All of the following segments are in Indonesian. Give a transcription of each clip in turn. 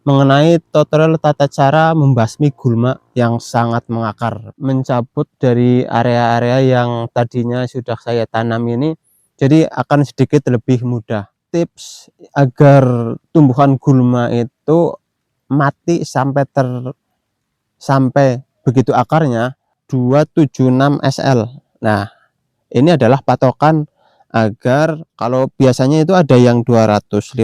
mengenai tutorial tata cara membasmi gulma yang sangat mengakar, mencabut dari area-area yang tadinya sudah saya tanam ini, jadi akan sedikit lebih mudah. Tips agar tumbuhan gulma itu mati sampai begitu akarnya 276 SL. Nah, ini adalah patokan agar kalau biasanya itu ada yang 250,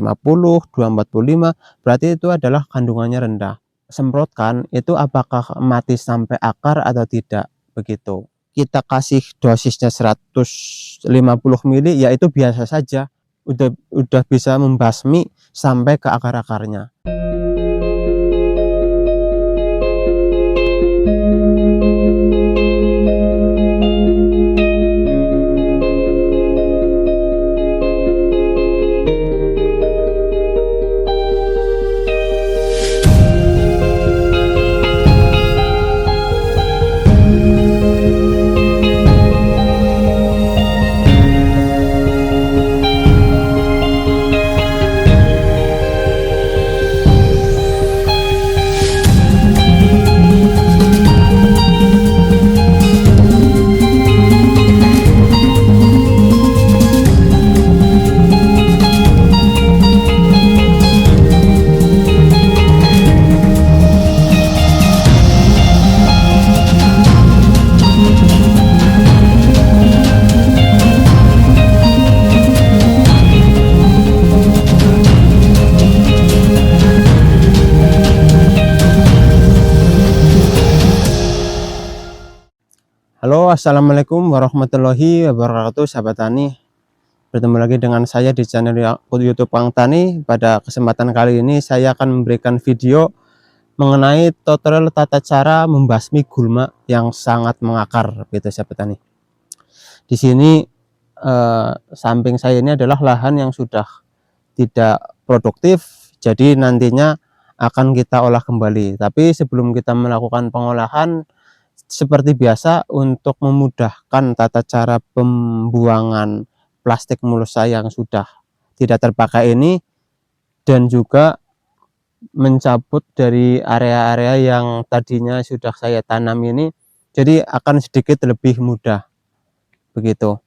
245, berarti itu adalah kandungannya rendah. Semprotkan itu apakah mati sampai akar atau tidak, begitu. Kita kasih dosisnya 150 ml, ya itu biasa saja, udah bisa membasmi sampai ke akar-akarnya. Halo, assalamualaikum warahmatullahi wabarakatuh, sahabat tani. Bertemu lagi dengan saya di channel YouTube Kang Tani. Pada kesempatan kali ini saya akan memberikan video mengenai tutorial tata cara membasmi gulma yang sangat mengakar, gitu sahabat tani. Di sini samping saya ini adalah lahan yang sudah tidak produktif, jadi nantinya akan kita olah kembali. Tapi sebelum kita melakukan pengolahan, seperti biasa, untuk memudahkan tata cara pembuangan plastik mulsa yang sudah tidak terpakai ini, dan juga mencabut dari area-area yang tadinya sudah saya tanam ini, jadi akan sedikit lebih mudah, begitu.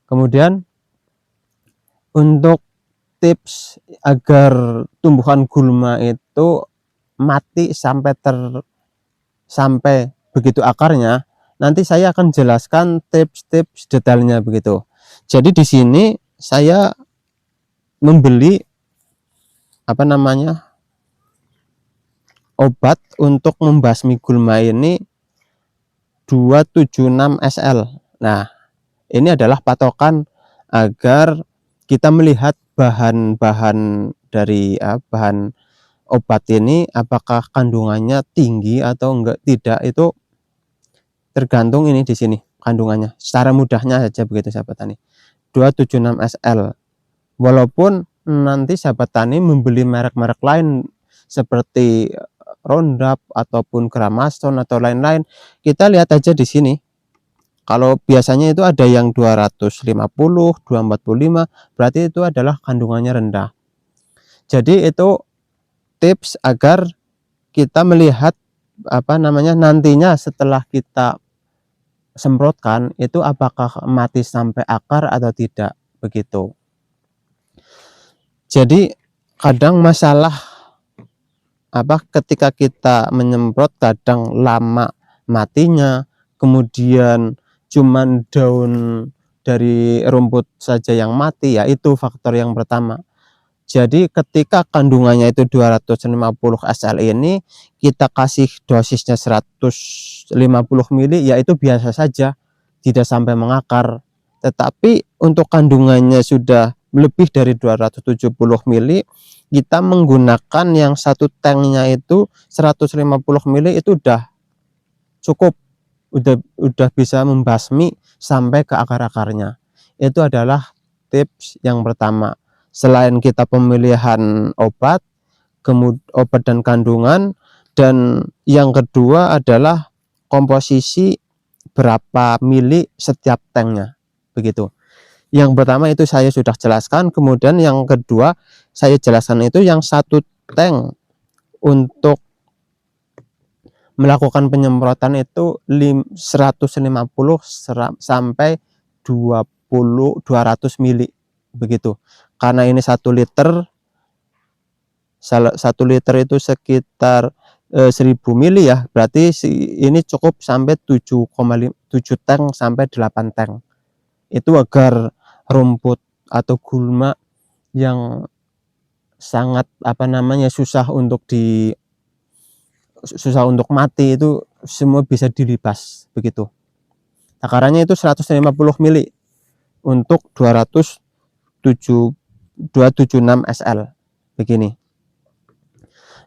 Kemudian untuk tips agar tumbuhan gulma itu mati sampai begitu akarnya, nanti saya akan jelaskan tips-tips detailnya, begitu. Jadi di sini saya membeli obat untuk membasmi gulma ini 276 SL. Nah, ini adalah patokan agar kita melihat bahan-bahan dari bahan obat ini apakah kandungannya tinggi atau tidak, itu tergantung ini di sini kandungannya. Secara mudahnya saja, begitu sahabat tani. 276 SL. Walaupun nanti sahabat tani membeli merek-merek lain seperti Roundup ataupun Gramason atau lain-lain, kita lihat aja di sini. Kalau biasanya itu ada yang 250, 245, berarti itu adalah kandungannya rendah. Jadi itu tips agar kita melihat nantinya setelah kita semprotkan itu apakah mati sampai akar atau tidak, begitu. Jadi kadang masalah ketika kita menyemprot, kadang lama matinya, kemudian cuman daun dari rumput saja yang mati, ya itu faktor yang pertama. Jadi ketika kandungannya itu 250 SL ini, kita kasih dosisnya 150 ml, ya itu biasa saja, tidak sampai mengakar. Tetapi untuk kandungannya sudah lebih dari 270 ml, kita menggunakan yang satu tanknya itu 150 ml, itu udah cukup, udah bisa membasmi sampai ke akar-akarnya. Itu adalah tips yang pertama. Selain kita pemilihan obat dan kandungan, dan yang kedua adalah komposisi berapa mili setiap tanknya, begitu. Yang pertama itu saya sudah jelaskan. Kemudian yang kedua saya jelaskan itu yang satu tank untuk melakukan penyemprotan itu 150 sampai 200 mili begitu. Karena ini 1 liter, 1 liter itu sekitar 1000 mili ya, berarti ini cukup sampai 7 tank sampai 8 tank. Itu agar rumput atau gulma yang sangat susah untuk mati itu semua bisa dilibas begitu. Takarannya itu 150 mili untuk 276 SL begini.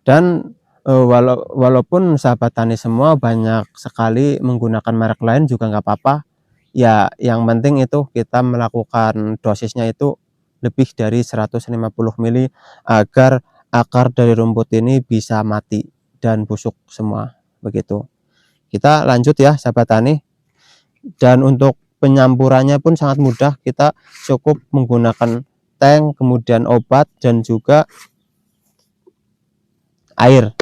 Dan walaupun sahabat tani semua banyak sekali menggunakan merek lain juga nggak apa-apa ya, yang penting itu kita melakukan dosisnya itu lebih dari 150 mili agar akar dari rumput ini bisa mati dan busuk semua begitu. Kita lanjut ya sahabat tani. Dan untuk penyampurannya pun sangat mudah, kita cukup menggunakan tank, kemudian obat dan juga air.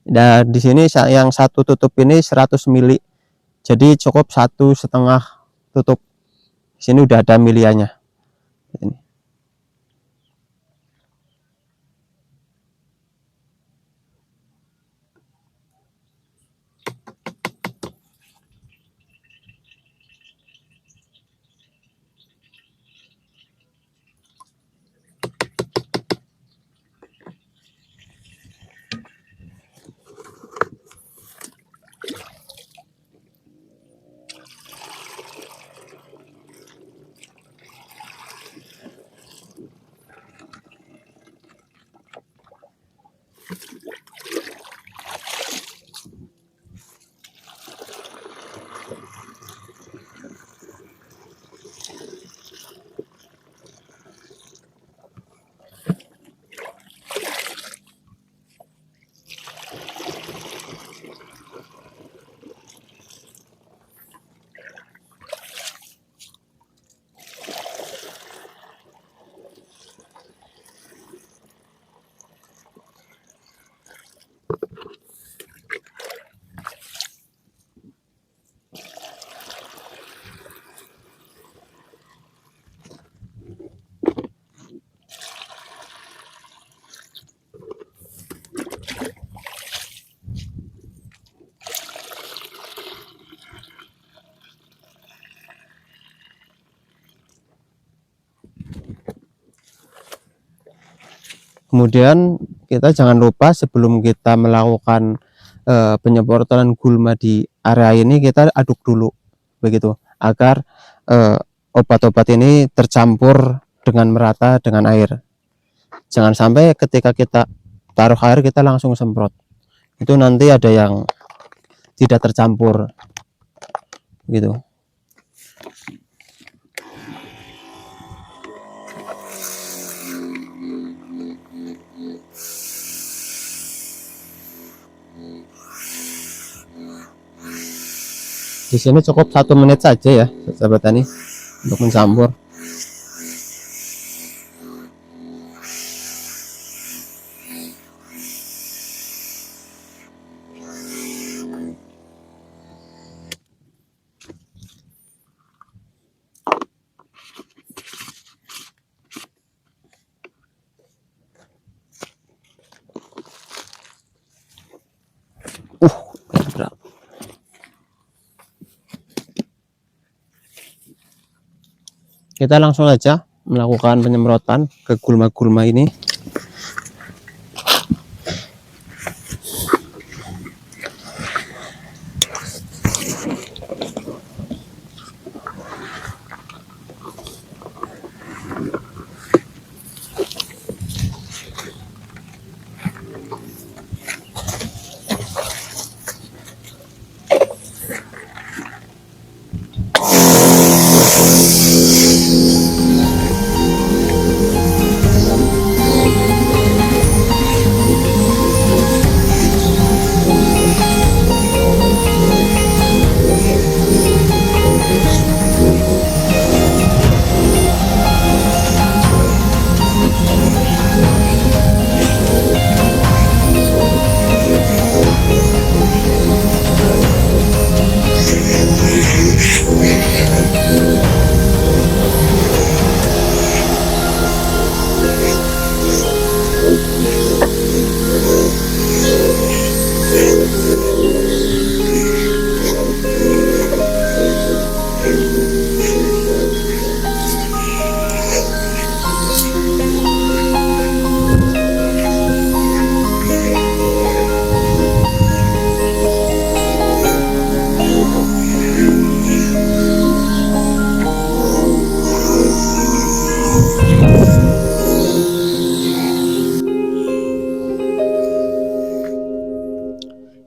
Dan di sini yang satu tutup ini 100 mili, jadi cukup 1,5 tutup. Di sini udah ada miliannya. Ini. Kemudian kita jangan lupa sebelum kita melakukan penyemprotan gulma di area ini, kita aduk dulu begitu agar obat-obat ini tercampur dengan merata dengan air. Jangan sampai ketika kita taruh air kita langsung semprot, itu nanti ada yang tidak tercampur gitu. Di sini cukup 1 menit saja ya sahabat tani untuk mencampur. Kita langsung saja melakukan penyemprotan ke gulma-gulma ini.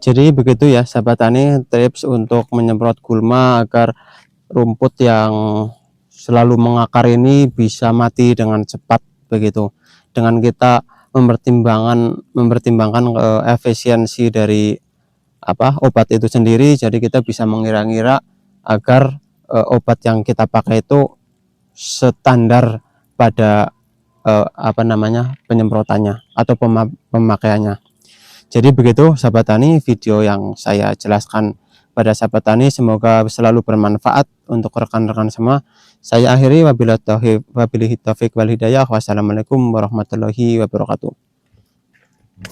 Jadi begitu ya sahabat tani, tips untuk menyemprot gulma agar rumput yang selalu mengakar ini bisa mati dengan cepat begitu. Dengan kita mempertimbangkan efisiensi dari obat itu sendiri, jadi kita bisa mengira-ngira agar obat yang kita pakai itu standar pada penyemprotannya atau pemakaiannya. Jadi begitu sahabat tani, video yang saya jelaskan pada sahabat tani, semoga selalu bermanfaat untuk rekan-rekan semua. Saya akhiri, wabillahi taufik wal hidayah. Wassalamualaikum warahmatullahi wabarakatuh.